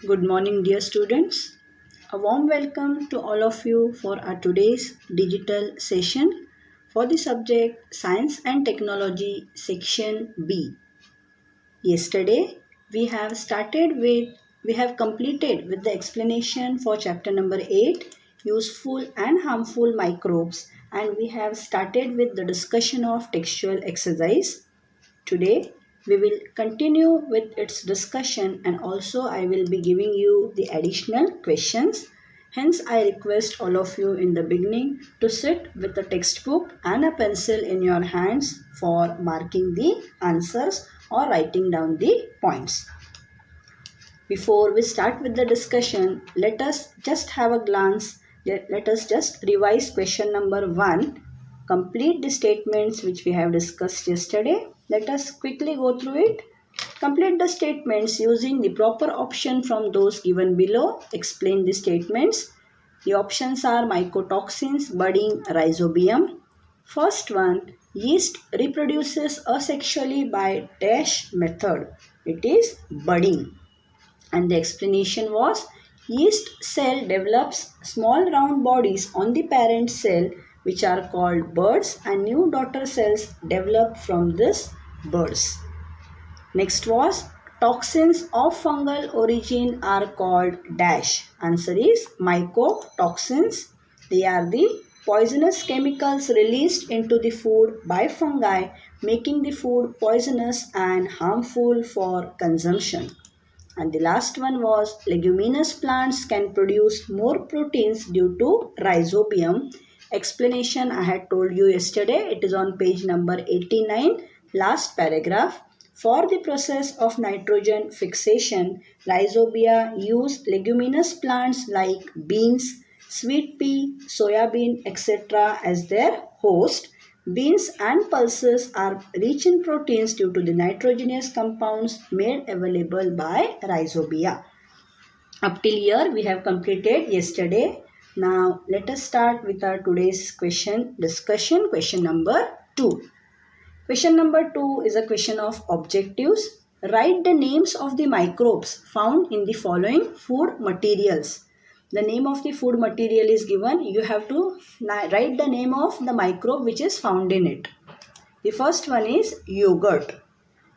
Good morning, dear students. A warm welcome to all of you for our today's digital session for the subject Science and Technology Section B. Yesterday, we have completed with the explanation for chapter number 8, Useful and Harmful Microbes, and we have started with the discussion of textual exercise. Today, we will continue with its discussion and also I will be giving you the additional questions. Hence, I request all of you in the beginning to sit with a textbook and a pencil in your hands for marking the answers or writing down the points. Before we start with the discussion, let us just have a glance. Let us just revise question number 1. Complete the statements which we have discussed yesterday. Let us quickly go through it. Complete the statements using the proper option from those given below. Explain the statements. The options are mycotoxins, budding, rhizobium. First one, yeast reproduces asexually by dash method. It is budding. And the explanation was yeast cell develops small round bodies on the parent cell which are called buds and new daughter cells develop from this buds. Next was toxins of fungal origin are called dash. Answer is mycotoxins. They are the poisonous chemicals released into the food by fungi, making the food poisonous and harmful for consumption. And the last one was leguminous plants can produce more proteins due to rhizobium. Explanation I had told you yesterday. It is on page number 89, last paragraph. For the process of nitrogen fixation, rhizobia use leguminous plants like beans, sweet pea, soya bean, etc. as their host. Beans and pulses are rich in proteins due to the nitrogenous compounds made available by rhizobia. Up till here we have completed yesterday. Now let us start with our today's question discussion. Question number 2. Question number 2 is a question of objectives. Write the names of the microbes found in the following food materials. The name of the food material is given. You have to write the name of the microbe which is found in it. The first one is yogurt.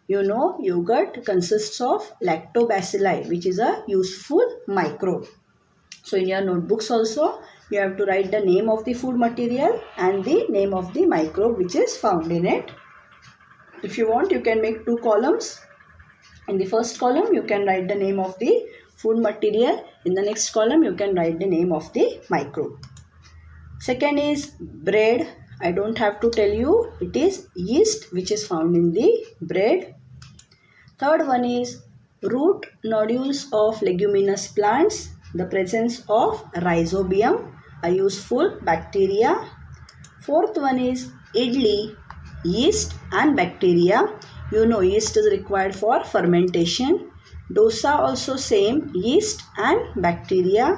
You know, yogurt consists of lactobacilli, which is a useful microbe. So in your notebooks also, you have to write the name of the food material and the name of the microbe which is found in it. If you want, you can make 2 columns. In the first column, you can write the name of the food material. In the next column, you can write the name of the microbe. Second is bread. I don't have to tell you. It is yeast which is found in the bread. Third one is root nodules of leguminous plants. The presence of rhizobium, a useful bacteria. Fourth one is idli, yeast and bacteria. You know yeast is required for fermentation. Dosa also same, yeast and bacteria.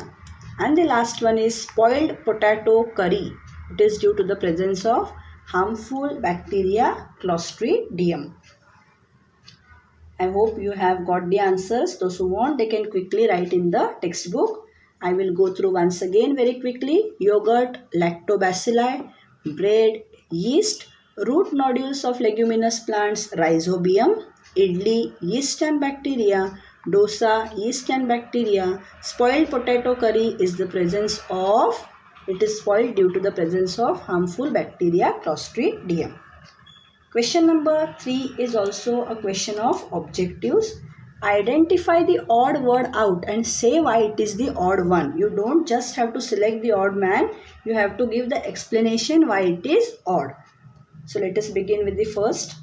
And the last one is spoiled potato curry. It is due to the presence of harmful bacteria Clostridium. I hope you have got the answers. Those who want, they can quickly write in the textbook. I will go through once again very quickly. Yogurt, lactobacilli, bread, yeast, root nodules of leguminous plants, rhizobium, idli, yeast and bacteria, dosa, yeast and bacteria, spoiled potato curry is the presence of, it is spoiled due to the presence of harmful bacteria Clostridium. Question number 3 is also a question of objectives. Identify the odd word out and say why it is the odd one. You don't just have to select the odd man. You have to give the explanation why it is odd. So let us begin with the first.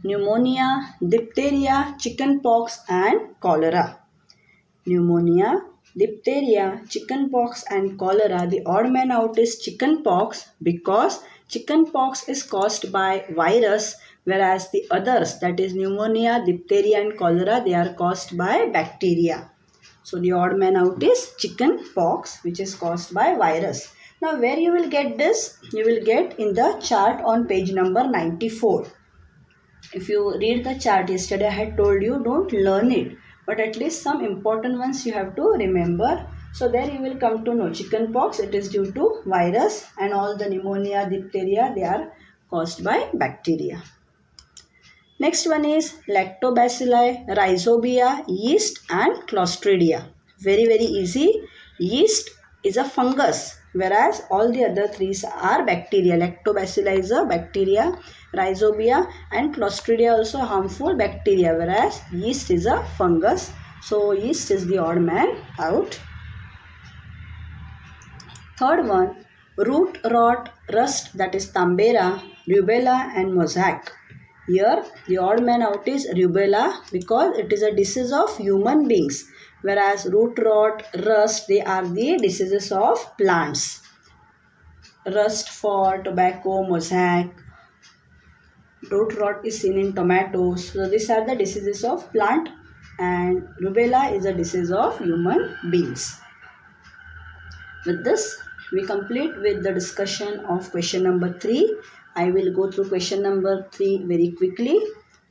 Pneumonia, diphtheria, chickenpox and cholera. Pneumonia, diphtheria, chickenpox and cholera. The odd man out is chickenpox because chickenpox is caused by virus, whereas the others, that is pneumonia, diphtheria and cholera, they are caused by bacteria. So the odd man out is chickenpox, which is caused by virus. Now where you will get this? You will get in the chart on page number 94. If you read the chart yesterday, I had told you don't learn it. but at least some important ones you have to remember. So there you will come to know chicken pox, it is due to virus, and all the pneumonia, diphtheria, they are caused by bacteria. Next one is lactobacilli, rhizobia, yeast and clostridia. Very easy. Yeast is a fungus, whereas all the other three are bacteria. Lactobacilli is a bacteria, rhizobia and clostridia also harmful bacteria, whereas yeast is a fungus. So yeast is the odd man out. Third one, root rot, rust, that is tambera, rubella and mosaic. Here the odd man out is rubella because it is a disease of human beings, whereas root rot, rust, they are the diseases of plants. Rust for tobacco, mosaic. Root rot is seen in tomatoes. So these are the diseases of plant, and rubella is a disease of human beings. With this, we complete with the discussion of question number 3. I will go through question number 3 very quickly.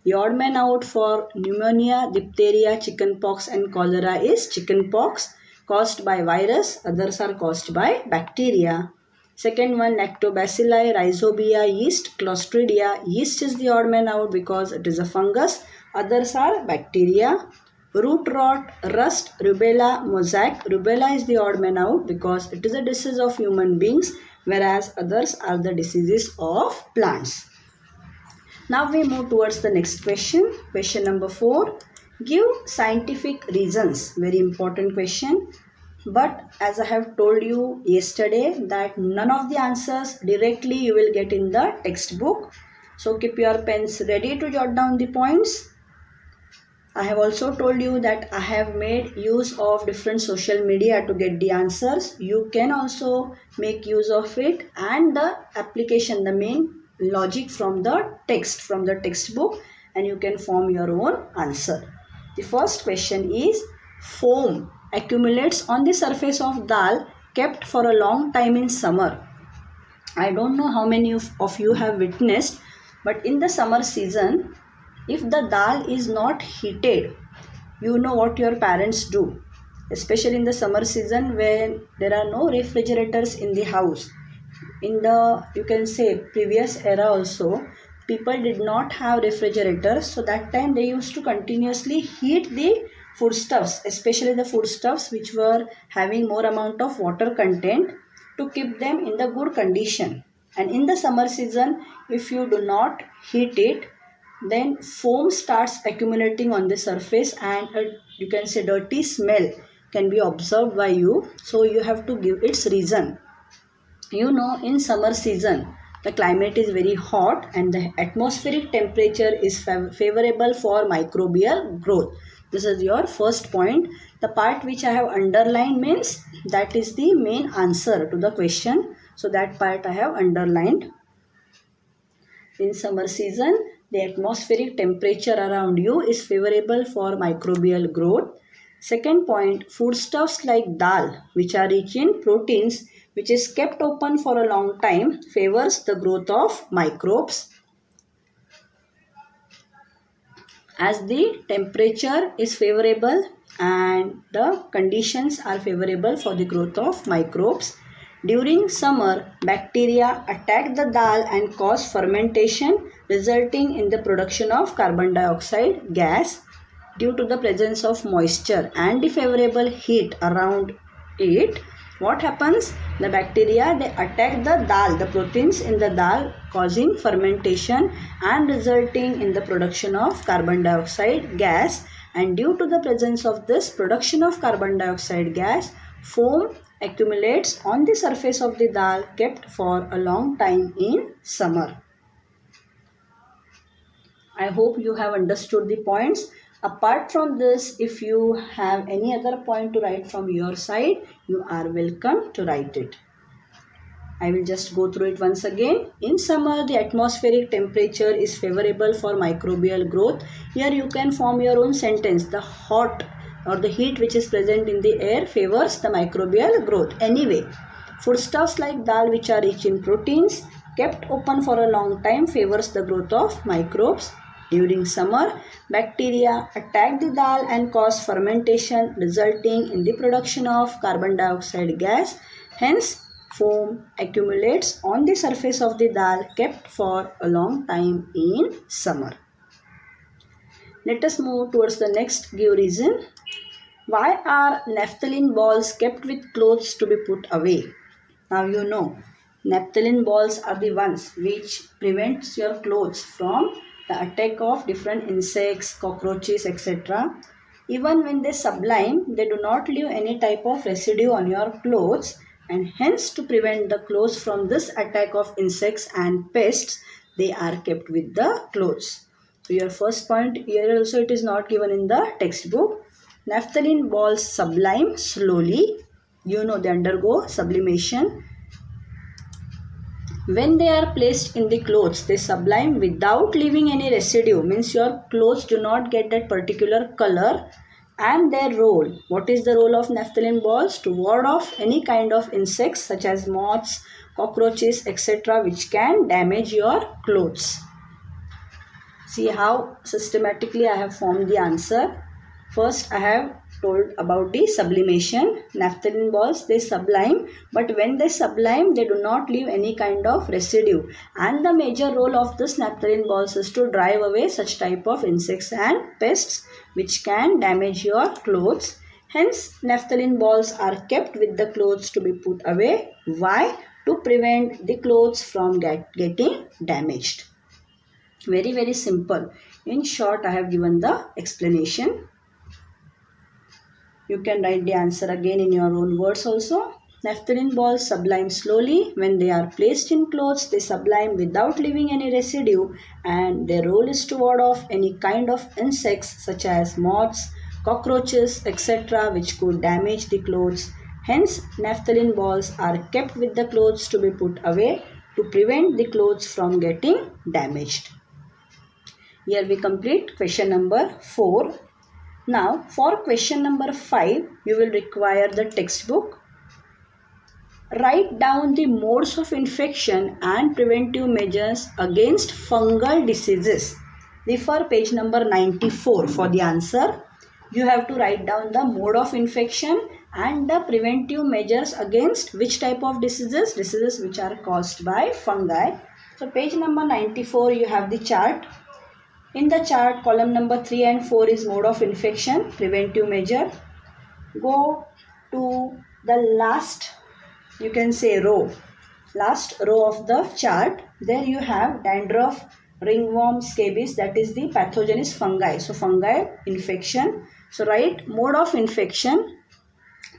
The odd man out for pneumonia, diphtheria, chickenpox and cholera is chickenpox caused by virus. Others are caused by bacteria. Second one, lactobacilli, rhizobia, yeast, clostridia. Yeast is the odd man out because it is a fungus. Others are bacteria. Root rot, rust, rubella, mosaic. Rubella is the odd man out because it is a disease of human beings, whereas others are the diseases of plants. Now we move towards the next question. Question number 4. Give scientific reasons. Very important question. But as I have told you yesterday that none of the answers directly you will get in the textbook. So keep your pens ready to jot down the points. I have also told you that I have made use of different social media to get the answers. You can also make use of it, and the application, the main logic from the text, from the textbook, and you can form your own answer. The first question is, foam accumulates on the surface of dal kept for a long time in summer. I don't know how many of you have witnessed, but in the summer season, if the dal is not heated, you know what your parents do, especially in the summer season when there are no refrigerators in the house. In the, you can say, previous era also, people did not have refrigerators, so that time they used to continuously heat the foodstuffs, especially the foodstuffs which were having more amount of water content, to keep them in the good condition. And in the summer season, if you do not heat it, then foam starts accumulating on the surface, and you can say dirty smell can be observed by you. So you have to give its reason. You know, in summer season the climate is very hot and the atmospheric temperature is favorable for microbial growth. This is your first point. The part which I have underlined means that is the main answer to the question. So that part I have underlined. In summer season, the atmospheric temperature around you is favorable for microbial growth. Second point, foodstuffs like dal, which are rich in proteins, which is kept open for a long time, favors the growth of microbes. As the temperature is favorable and the conditions are favorable for the growth of microbes, during summer, bacteria attack the dal and cause fermentation, resulting in the production of carbon dioxide gas. Due to the presence of moisture and the favorable heat around it, what happens? The bacteria, they attack the dal, the proteins in the dal, causing fermentation and resulting in the production of carbon dioxide gas. And due to the presence of this production of carbon dioxide gas, foam accumulates on the surface of the dal kept for a long time in summer. I hope you have understood the points. Apart from this, if you have any other point to write from your side, you are welcome to write it. I will just go through it once again. In summer, the atmospheric temperature is favorable for microbial growth. Here you can form your own sentence. The hot or the heat which is present in the air favors the microbial growth. Anyway, foodstuffs like dal, which are rich in proteins, kept open for a long time, favors the growth of microbes. During summer, bacteria attack the dal and cause fermentation, resulting in the production of carbon dioxide gas. Hence, foam accumulates on the surface of the dal kept for a long time in summer. Let us move towards the next give reason. Why are naphthalene balls kept with clothes to be put away? Now you know, naphthalene balls are the ones which prevents your clothes from the attack of different insects, cockroaches, etc. Even when they sublime, they do not leave any type of residue on your clothes, and hence to prevent the clothes from this attack of insects and pests, they are kept with the clothes. So your first point here also it is not given in the textbook. Naphthalene balls sublime slowly. You know they undergo sublimation. When they are placed in the clothes, they sublime without leaving any residue. Means your clothes do not get that particular color. And their role. What is the role of naphthalene balls? To ward off any kind of insects such as moths, cockroaches, etc. which can damage your clothes. See how systematically I have formed the answer. First I have told about the sublimation. Naphthalene balls, they sublime, but when they sublime, they do not leave any kind of residue. And the major role of this naphthalene balls is to drive away such type of insects and pests which can damage your clothes. Hence, naphthalene balls are kept with the clothes to be put away. Why? To prevent the clothes from getting damaged. Very simple. In short, I have given the explanation. You can write the answer again in your own words also. Naphthalene balls sublime slowly. When they are placed in clothes, they sublime without leaving any residue, and their role is to ward off any kind of insects such as moths, cockroaches, etc. which could damage the clothes. Hence, naphthalene balls are kept with the clothes to be put away to prevent the clothes from getting damaged. Here we complete question number 4. Now for question number 5, you will require the textbook. Write down the modes of infection and preventive measures against fungal diseases. Refer page number 94 for the answer. You have to write down the mode of infection and the preventive measures against which type of diseases? Diseases which are caused by fungi. So page number 94 you have the chart. In the chart, column number 3 and 4 is mode of infection, preventive measure. Go to the last, you can say row, last row of the chart. There you have dandruff, ringworm, scabies, that is the pathogen is fungi. So fungi infection. So write mode of infection.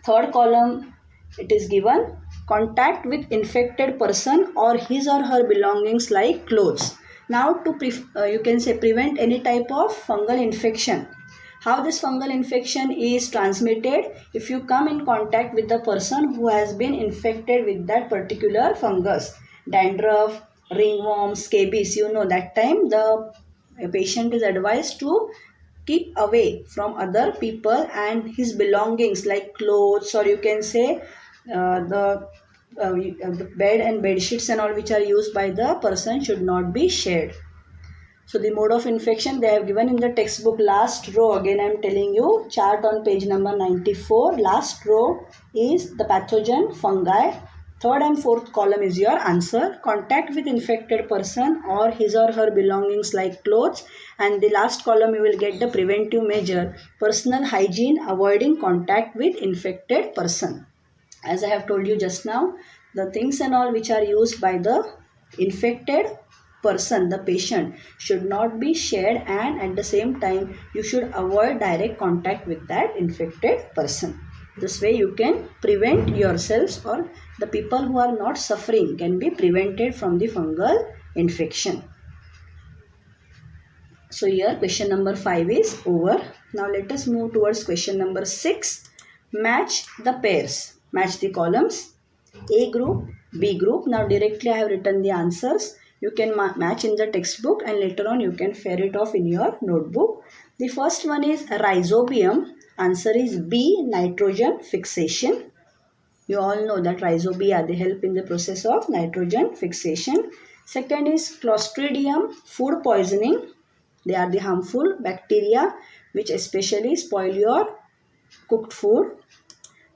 Third column, it is given contact with infected person or his or her belongings like clothes. Now to you can say prevent any type of fungal infection. How this fungal infection is transmitted? If you come in contact with the person who has been infected with that particular fungus, dandruff, ringworm, scabies, you know that time the patient is advised to keep away from other people and his belongings like clothes, or you can say the bed and bed sheets and all which are used by the person should not be shared. So the mode of infection they have given in the textbook. Last row, again I am telling you, chart on page number 94. Last row is the pathogen fungi. Third and fourth column is your answer. Contact with infected person or his or her belongings like clothes. And the last column you will get the preventive measure. Personal hygiene, avoiding contact with infected person. As I have told you just now, the things and all which are used by the infected person, the patient, should not be shared, and at the same time you should avoid direct contact with that infected person. This way you can prevent yourselves, or the people who are not suffering can be prevented from the fungal infection. So here question number 5 is over. Now let us move towards question number 6. Match the pairs. Match the columns. A group, B group. Now directly I have written the answers. You can match in the textbook and later on you can fare it off in your notebook. The first one is rhizobium. Answer is B, nitrogen fixation. You all know that rhizobia, they help in the process of nitrogen fixation. Second is Clostridium, food poisoning. They are the harmful bacteria which especially spoil your cooked food.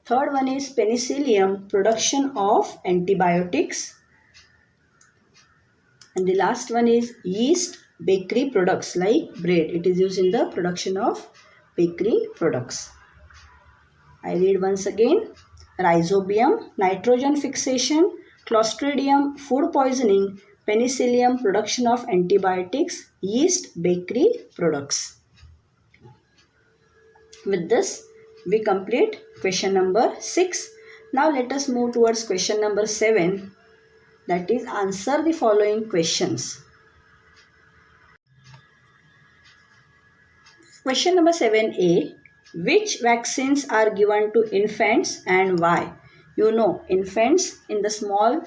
Third one is penicillium, production of antibiotics. And the last one is yeast, bakery products like bread. It is used in the production of bakery products. I read once again. Rhizobium, nitrogen fixation. Clostridium, food poisoning. Penicillium, production of antibiotics. Yeast, bakery products. With this, we complete question number 6. Now let us move towards question number 7. That is, answer the following questions. Question number 7a. Which vaccines are given to infants and why? You know, infants in the small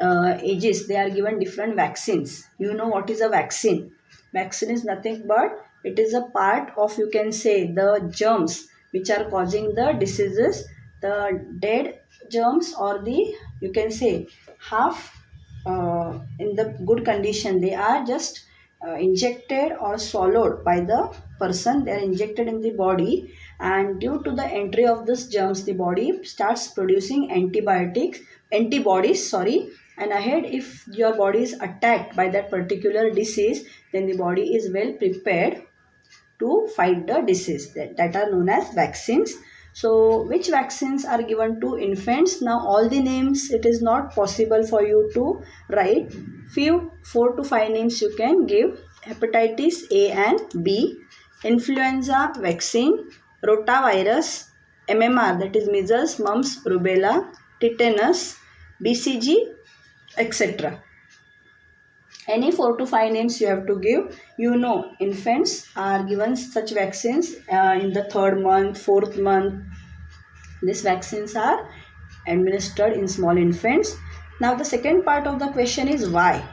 ages, they are given different vaccines. You know what is a vaccine? Vaccine is nothing but it is a part of, you can say, the germs which are causing the diseases, the dead germs, or the, you can say, half in the good condition. They are just injected or swallowed by the person. They are injected in the body, and due to the entry of this germs, the body starts producing antibodies, and ahead, if your body is attacked by that particular disease, then the body is well prepared to fight the disease. That are known as vaccines. So which vaccines are given to infants? Now all the names it is not possible for you to write. Few 4 to 5 names you can give. Hepatitis A and B, influenza vaccine, rotavirus, MMR, that is measles, mumps, rubella, tetanus, BCG, etc. Any 4 to 5 names you have to give. You know, infants are given such vaccines in the 3rd month, 4th month. These vaccines are administered in small infants. Now the second part of the question is why.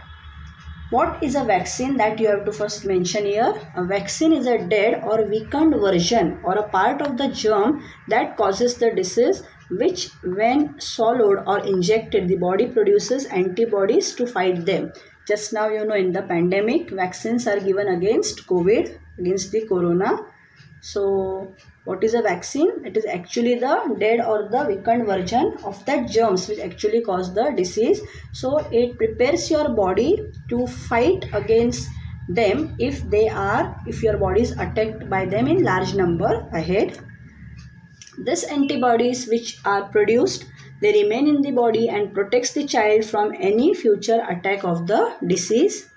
What is a vaccine? That you have to first mention here. A vaccine is a dead or weakened version or a part of the germ that causes the disease, which when swallowed or injected, the body produces antibodies to fight them. Just now, you know, in the pandemic, vaccines are given against COVID, against the corona. So what is a vaccine? It is actually the dead or the weakened version of that germs which actually cause the disease. So it prepares your body to fight against them if your body is attacked by them in large number ahead. These antibodies which are produced, they remain in the body and protects the child from any future attack of the disease.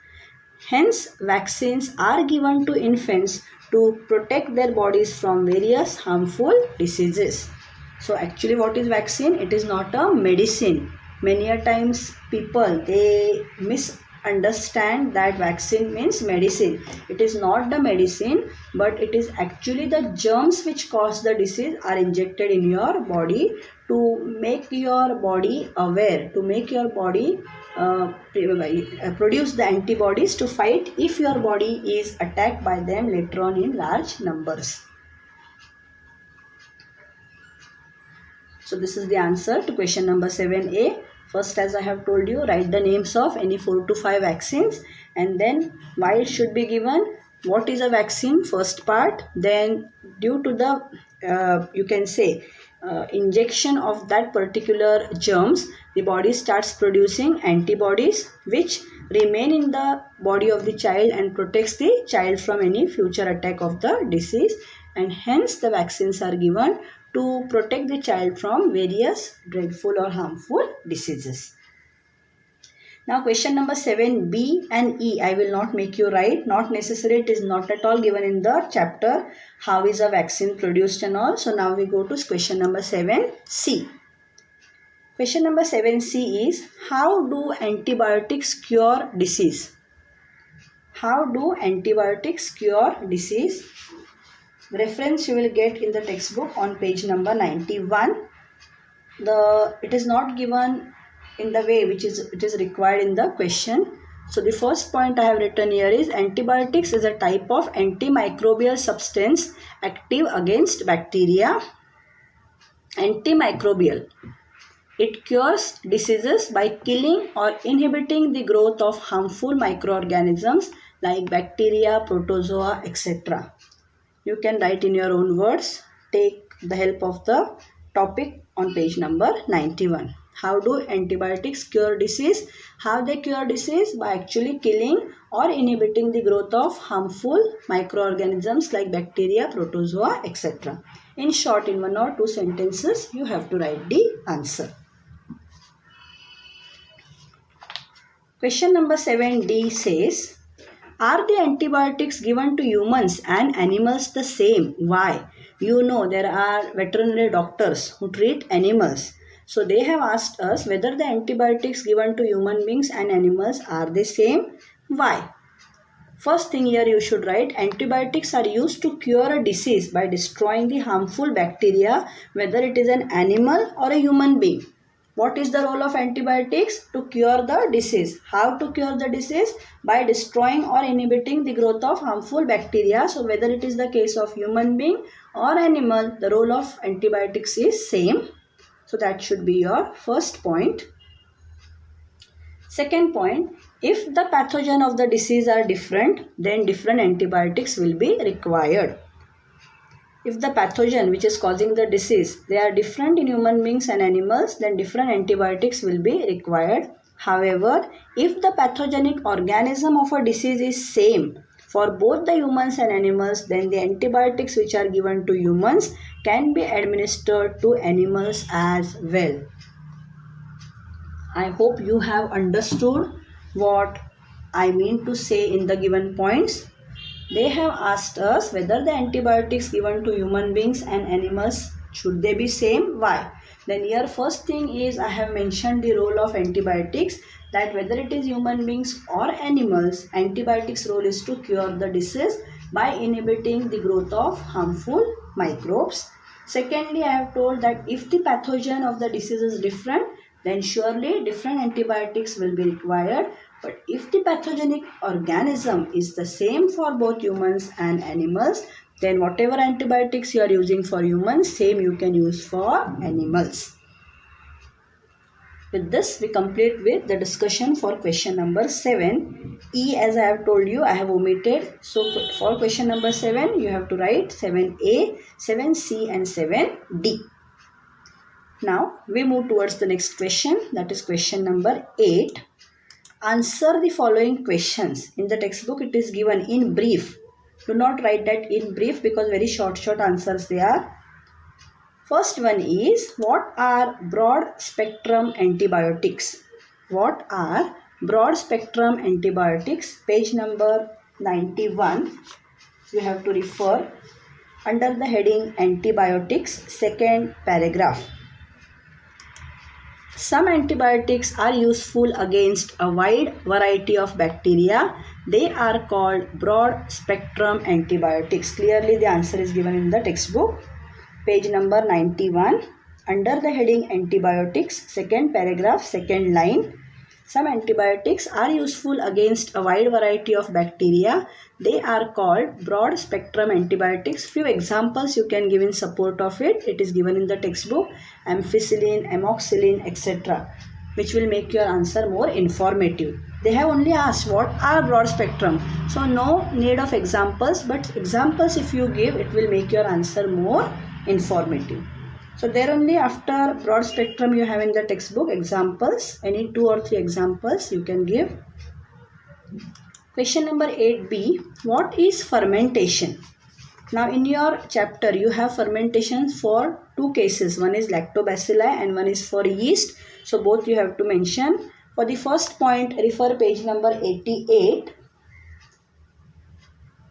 Hence, vaccines are given to infants to protect their bodies from various harmful diseases. So actually what is vaccine? It is not a medicine. Many a times people, they misunderstand that vaccine means medicine. It is not the medicine, but it is actually the germs which cause the disease are injected in your body to make your body aware, to make your body produce the antibodies to fight if your body is attacked by them later on in large numbers. So this is the answer to question number 7a. First, as I have told you, write the names of any 4 to 5 vaccines, and then why it should be given, what is a vaccine, first part. Then due to the you can say injection of that particular germs, the body starts producing antibodies which remain in the body of the child and protects the child from any future attack of the disease, and hence the vaccines are given to protect the child from various dreadful or harmful diseases. Now question number 7b and e, I will not make you write. Not necessary, it is not at all given in the chapter how is a vaccine produced and all. So now we go to question number 7c. Question number 7c is, how do antibiotics cure disease? How do antibiotics cure disease? Reference you will get in the textbook on page number 91. It is not given in the way which it is required in the question. So the first point I have written here is, antibiotics is a type of antimicrobial substance active against bacteria. Antimicrobial. It cures diseases by killing or inhibiting the growth of harmful microorganisms like bacteria, protozoa, etc. You can write in your own words. Take the help of the topic on page number 91. How do antibiotics cure disease? How they cure disease? By actually killing or inhibiting the growth of harmful microorganisms like bacteria, protozoa, etc. In short, in 1 or 2 sentences, you have to write the answer. Question number 7D says, are the antibiotics given to humans and animals the same? Why? You know there are veterinary doctors who treat animals. So they have asked us whether the antibiotics given to human beings and animals are the same. Why? First thing here you should write, antibiotics are used to cure a disease by destroying the harmful bacteria, whether it is an animal or a human being. What is the role of antibiotics? To cure the disease. How to cure the disease? By destroying or inhibiting the growth of harmful bacteria. So whether it is the case of human being or animal, the role of antibiotics is same. So that should be your first point. Second point, if the pathogen of the disease are different, then different antibiotics will be required. If the pathogen which is causing the disease, they are different in human beings and animals, then different antibiotics will be required. However, if the pathogenic organism of a disease is same for both the humans and animals, then the antibiotics which are given to humans can be administered to animals as well. I hope you have understood what I mean to say in the given points. They have asked us whether the antibiotics given to human beings and animals, should they be same? Why? Then here first thing is I have mentioned the role of antibiotics, that whether it is human beings or animals, antibiotics role is to cure the disease by inhibiting the growth of harmful microbes. Secondly, I have told that if the pathogen of the disease is different, then surely different antibiotics will be required. But if the pathogenic organism is the same for both humans and animals, then whatever antibiotics you are using for humans, same you can use for animals. With this, we complete with the discussion for question number 7. E, as I have told you, I have omitted. So for question number 7, you have to write 7A, 7C and 7D. Now, we move towards the next question, that is question number 8. Answer the following questions. In the textbook, it is given in brief. Do not write that in brief because very short answers they are. First one is, what are broad spectrum antibiotics? What are broad spectrum antibiotics? Page number 91. You have to refer under the heading antibiotics, second paragraph. Some antibiotics are useful against a wide variety of bacteria. They are called broad spectrum antibiotics. Clearly the answer is given in the textbook. Page number 91. Under the heading antibiotics, second paragraph, second line. Some antibiotics are useful against a wide variety of bacteria. They are called broad spectrum antibiotics. Few examples you can give in support of it. It is given in the textbook. Ampicillin, amoxicillin, etc. which will make your answer more informative. They have only asked what are broad spectrum. So no need of examples, but examples if you give, it will make your answer more informative. So there only after broad spectrum you have in the textbook examples. Any 2 or 3 examples you can give. Question number 8B. What is fermentation? Now in your chapter you have fermentation for 2 cases. One is lactobacilli and one is for yeast. So both you have to mention. For the first point, refer page number 88.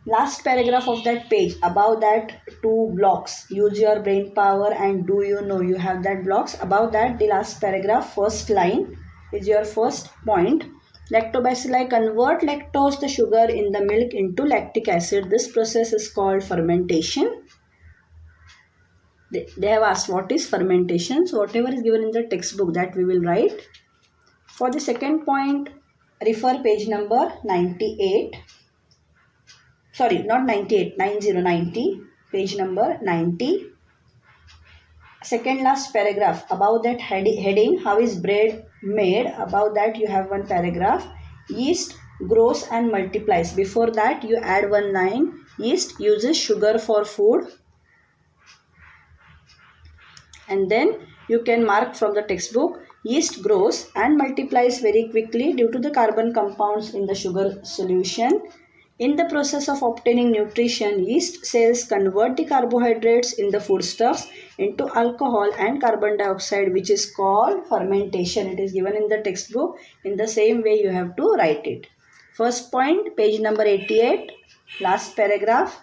Last paragraph of that page, above that 2 blocks, use your brain power and do you know, you have that blocks. Above that, the last paragraph, first line is your first point. Lactobacilli convert lactose, the sugar in the milk, into lactic acid. This process is called fermentation. They have asked what is fermentation. So whatever is given in the textbook, that we will write. For the second point, refer page number 98. Sorry, not 98, 90, page number 90. Second last paragraph, above that heading, how is bread made? Above that you have one paragraph, yeast grows and multiplies. Before that you add one line, yeast uses sugar for food, and then you can mark from the textbook, yeast grows and multiplies very quickly due to the carbon compounds in the sugar solution. In the process of obtaining nutrition, yeast cells convert the carbohydrates in the foodstuffs into alcohol and carbon dioxide, which is called fermentation. It is given in the textbook. In the same way you have to write it. First point, page number 88, last paragraph,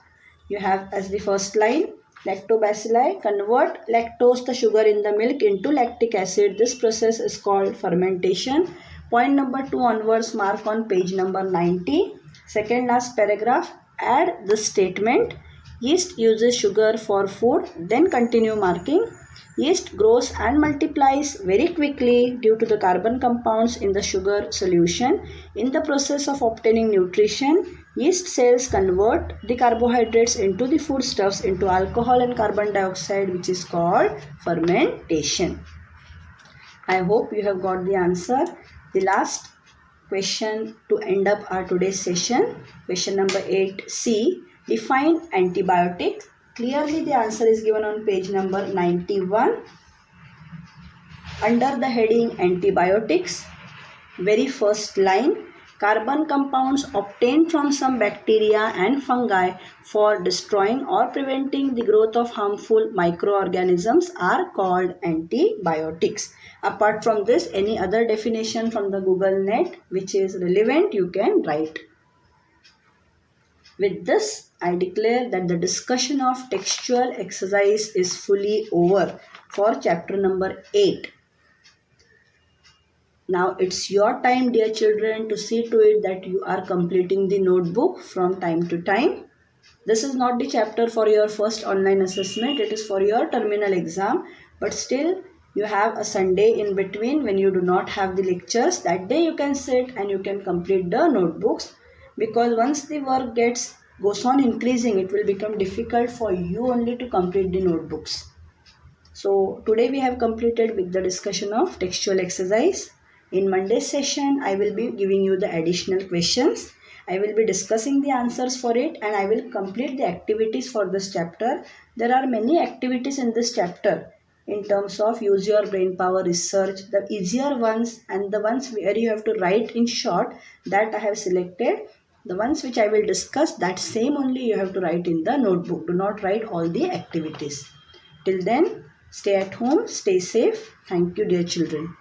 you have as the first line, lactobacilli convert lactose, the sugar in the milk, into lactic acid. This process is called fermentation. Point number 2 onwards, mark on page number 90. Second last paragraph, add this statement, yeast uses sugar for food, then continue marking. Yeast grows and multiplies very quickly due to the carbon compounds in the sugar solution. In the process of obtaining nutrition, yeast cells convert the carbohydrates into the foodstuffs into alcohol and carbon dioxide, which is called fermentation. I hope you have got the answer. The last question to end up our today's session, question number 8c, define antibiotic. Clearly the answer is given on page number 91. Under the heading antibiotics, very first line, carbon compounds obtained from some bacteria and fungi for destroying or preventing the growth of harmful microorganisms are called antibiotics. Apart from this, any other definition from the Google net which is relevant, you can write. With this, I declare that the discussion of textual exercise is fully over for chapter number 8. Now it's your time, dear children, to see to it that you are completing the notebook from time to time. This is not the chapter for your first online assessment, it is for your terminal exam, but still you have a Sunday in between when you do not have the lectures. That day you can sit and you can complete the notebooks, because once the work goes on increasing, it will become difficult for you only to complete the notebooks. So today we have completed with the discussion of textual exercise. In Monday's session, I will be giving you the additional questions. I will be discussing the answers for it, and I will complete the activities for this chapter. There are many activities in this chapter in terms of use your brain power research. The easier ones and the ones where you have to write in short, that I have selected. The ones which I will discuss, that same only you have to write in the notebook. Do not write all the activities. Till then, stay at home, stay safe. Thank you, dear children.